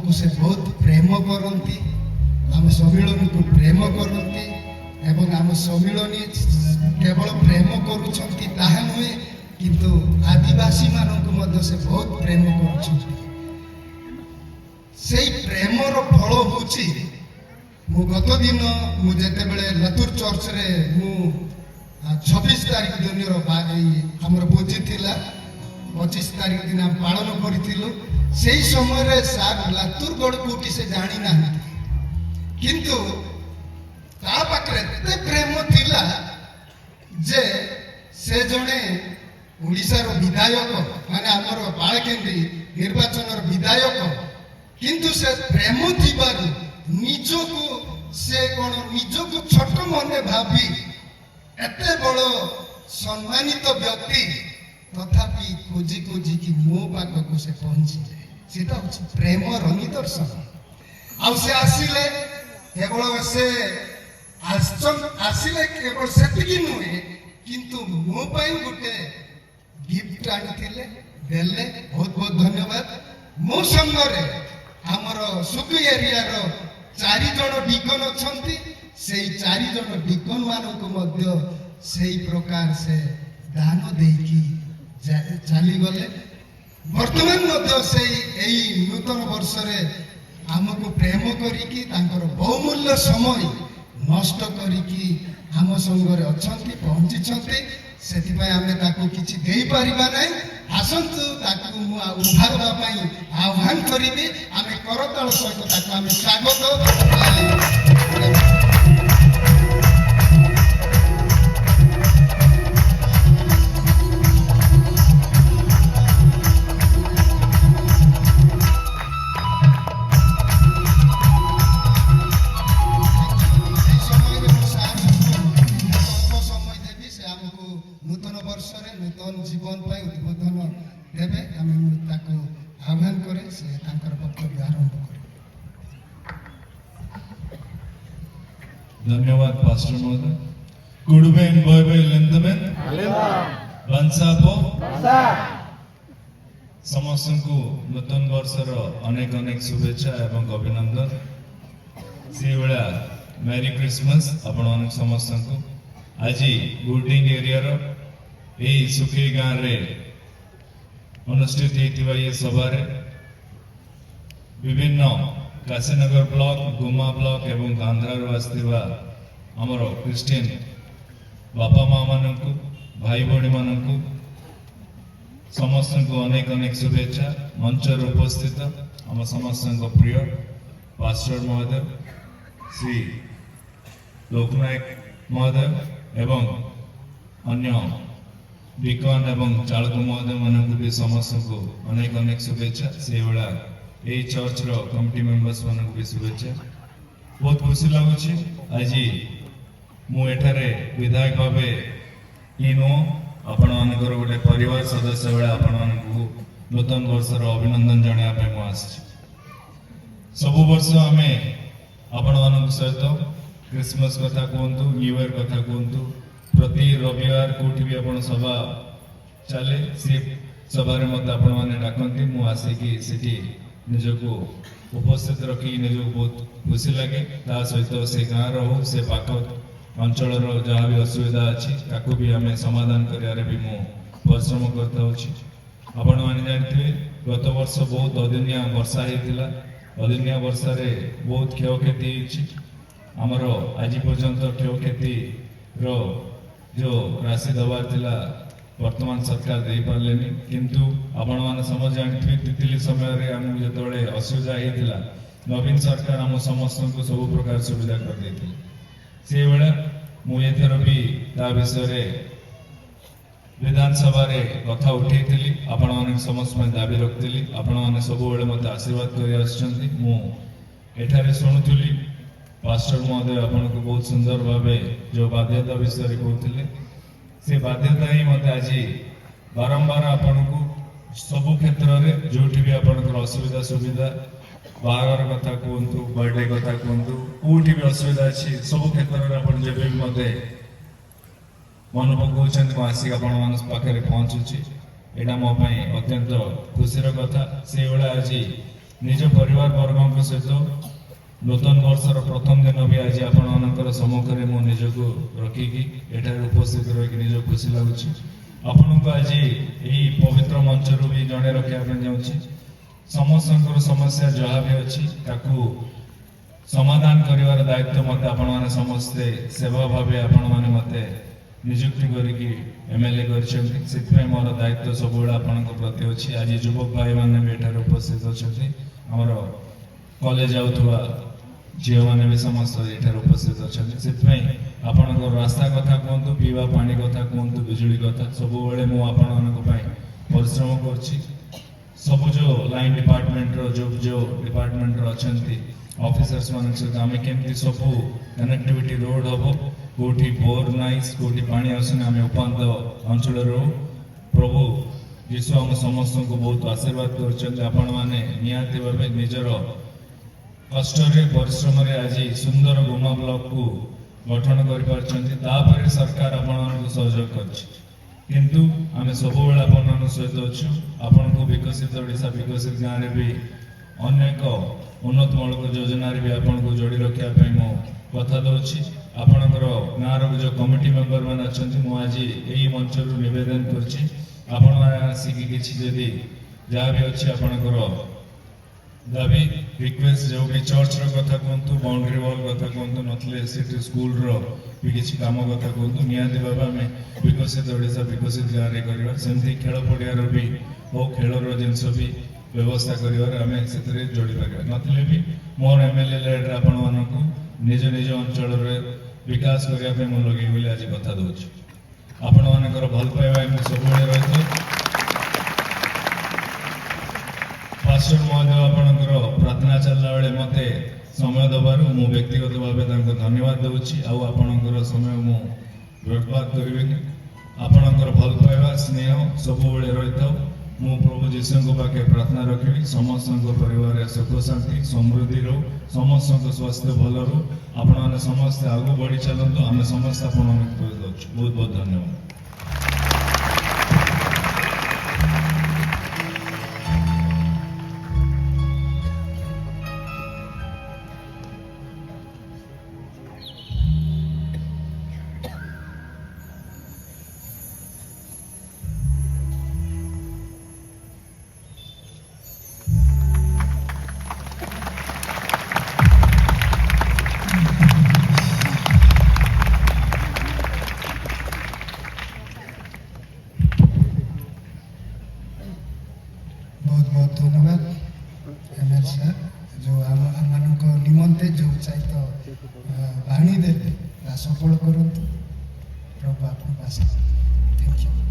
आमको से बहुत प्रेम करती आम सम्मिलन को प्रेम करती एवं आम सम्मिलनी केवल प्रेम करुँच नुहे किंतु आदिवासी मानक से बहुत प्रेम कर प्रेमर फल हूँ मु गत दिन मुझे लतुर चर्च रे मु 26 तारीख दिन आमर भोजी थिला 25 तारीख दिन आम पालन करूँ से समय सार लातुरगढ़ कोटी से जानी ना किंतु ता पाखरे एते प्रेम थिला जे से जने ओडिशार विधायक माने आमर बाळकेंद्री निर्वाचन विधायक किंतु से प्रेम थिबारु निजको से कोन निजको छोट मने भाबी एते बड़ सम्मानित व्यक्ति तथापि खोजी खोजी कि मो पाखक से पहुंची सेटा होछि प्रेमर निदर्शन आ से आसिले केवल से आसिले केवल सेतिकी नुहे किंतु मो पाई गोटे गिफ्ट आनिथिले देले बहुत बहुत धन्यवाद मो संगरे हमर सुकु एरिया रो 4 जण डिकन अछंती सेई 4 जण डिकन मानको मध्य सेई प्रकार से दान देकी चली गले वर्तमान मध्य सेई एई नूतन वर्ष रे हमको प्रेम करिकी तांकर बहुमूल्य समय नष्ट करिकी हम संगरे अछंती पहुंची छंती सेतिपाई आमे ताको किछि देई परिबा नै आसंतु ताको मु उभारबा पई आह्वान करिबी आमे करताल सहित ताको आमे स्वागत नूतन वर्ष नूतन जीवन पर उद्बोधन देवे आह्वान करे से वक्तव्य आरंभ करे। धन्यवाद पास्टर महोदय। कुडुबेन बॉयबे लेंदमेन बंसापो समस्त को नूतन वर्ष अनेक अनेक शुभेच्छा एवं अभिनंदन से बेला मेरी क्रिसमस आपण समस्त को आज गुडिंग एरिया यही सुखी गाँव रे अनुष्ठित होता ये सभा विभिन्न काशीनगर ब्लॉक गुमा ब्लॉक एवं आंध्र आसवा आमर क्रिस्टियन बापा माँ मान भाई भौणी मान समस्त को अनेक अनेक शुभेच्छा मंचर उपस्थित आम समस्त प्रिय पास्टर महोदय श्री लोकनायक महोदय एवं अन्य डिकन एवं चालक महोदय मान भी समस्त को अनेक अनेक शुभेच्छा से भाया यही चर्च रो कमिटी मेंबर्स मान भी शुभेच्छा बहुत खुशी लगुच आज मुझे विधायक भाव इन आपण मानकर गोटे परिवार सदस्य भाया आपण मानू नूतन वर्ष अभिनंदन जनाया मुझे सब वर्ष आम आपण मान सहित क्रिसमस कथा कहतु न्यू इयर कथा कहतु प्रति रविवार कौटी भी आप सभा चले सी सभा मत आपण मैंने डाकती मुझे आसिकी निजको उपस्थित रखी निजको बहुत खुशी लगे ता सहित से गाँव हो से पाख अंचल जहाँ भी असुविधा अच्छी भी आम समाधान कर परिश्रम करता आपण मैंने जानते गत वर्ष बहुत अदिनिया वर्षा होता अदिनिया वर्षा बहुत क्षयक्षति आमर आज पर्यंत क्षयक्षति जो राशि दबार थिला वर्तमान सरकार दे पारले किंतु आपण माने समझ जानिथि तितिली समय रे हम जतोळे असुविधा हेतिला नवीन सरकार हम समस्त को सब प्रकार सुविधा कर देथिले से बेला मु एथर भी ता विषय रे विधानसभा रे कथा उठेइथिली आपण माने समस्त में दाबी रखथिली आपण माने सब बेले मते आशीर्वाद करि आछंती मु एठारे सुनुथुली पास्टर महोदय आपन को बहुत सुंदर भावे जो बाध्यता विषय कहते से बाध्यता ही मत आज बारंबार आपन को सब क्षेत्र में जो भी आपन असुविधा सुविधा बाहर कथा कहतु बर्थडे कथा कहतु कौटी भी असुविधा अच्छी सब क्षेत्र में आप जब भी मत मन पकाउछन आसिक आपण मान पाखे पहुँचुची यहाँ मो अत्यंत खुशीर कथा से भाया आज निज परिवार वर्ग सहित नूतन वर्षर प्रथम दिन भी आज आपण सम्मुखें मु निजक रखिकी एठार उपस्थित रही निज खुशी लगुच आपण को आज यही पवित्र मंच रू भी जड़े रखा जाऊँगी समस्त समस्या जहाँ भी अच्छी ताकू समाधान करिवार दायित्व मते आपण माने समस्ते सेवा भावे आपण माने मते नियुक्ति करिकी एमएलए करछन्ती सितपय मोर दायित्व सबुला आपनक प्रति अछि आज युवक भाई माने भी एठार उपस्थित अछन्ती हमर कॉलेज आउथवा झियो माने भी समस्त एठार उपस्थित अछन्ती सितपय आपनक रास्ता कथा कोंतु पीवा पानी कथा कोंतु बिजुली कथा सब बेले मु आपण मानक पय परिश्रम करछि सब जो लाइन डिपार्टमेंट रो जो डिपार्टमेंट रो अछन्ती ऑफिसर्स मान सहित आम केमती सब कनेक्टिविटी रोड हम कोठी बोर नाइस कोठी पानी आसने आम उपात अंचल प्रभु यीशु आम समस्त को बहुत आशीर्वाद कर निजर कष्ट परिश्रम आज सुंदर गुमा ब्लॉक को गठन कर सरकार आपण सहयोग कर आम सब आपण सहित अच्छु आपण को विकसित ओडिशा विकसित गाँव में भी अनेक उन्नतमूलक योजना भी आपन को जोड़ी रखा मो कथा दूसरी आपणकर गाँव जो कमिटी मेंबर मैंने अच्छा मुझे यही मंच रु नवेदन करिकी किसी जहाँ भी अच्छी आपणकर दाबी रिक्वेस्ट जो भी चर्च रो कथा कहतु बाउंड्री वॉल कथा कहतु नथले सिटी स्कूल रो भी किसी काम कथा कहतु निहाती भाव आम विकसित ओडिशा विकसित गाँव में करवा सेमती खेल पड़ियार भी हो खेलर जिनस भी व्यवस्था करें जोड़ी पार नथिले भी मोर एमएलए लेड आपण मानक निज निज अंचल विकास करने मुझे लगे बोली आज कथा दूची आपण मानकर भल पाइबा एमती सब रही पास्टर महोदय आपणकर प्रार्थना चलला बेले मते समय दबार मु व्यक्तिगत भाव धन्यवाद दूची आपणकर समय मु बर्बाद करेनि आपणकर भल पाइबा स्नेह सब रही था मु प्रभु जीशु पाखे प्रार्थना रखी समस्त परिवार सुख शांति समृद्धि रो समस्त स्वास्थ्य भल रो आपण समस्त आगु बढ़ी चलतु आम समस्त आपण बहुत बहुत धन्यवाद। बहुत बहुत धन्यवाद एमएल सर जो आम निमंते जो चाहिए वाणी देते सफल करूँ प्रभु आप थैंक यू।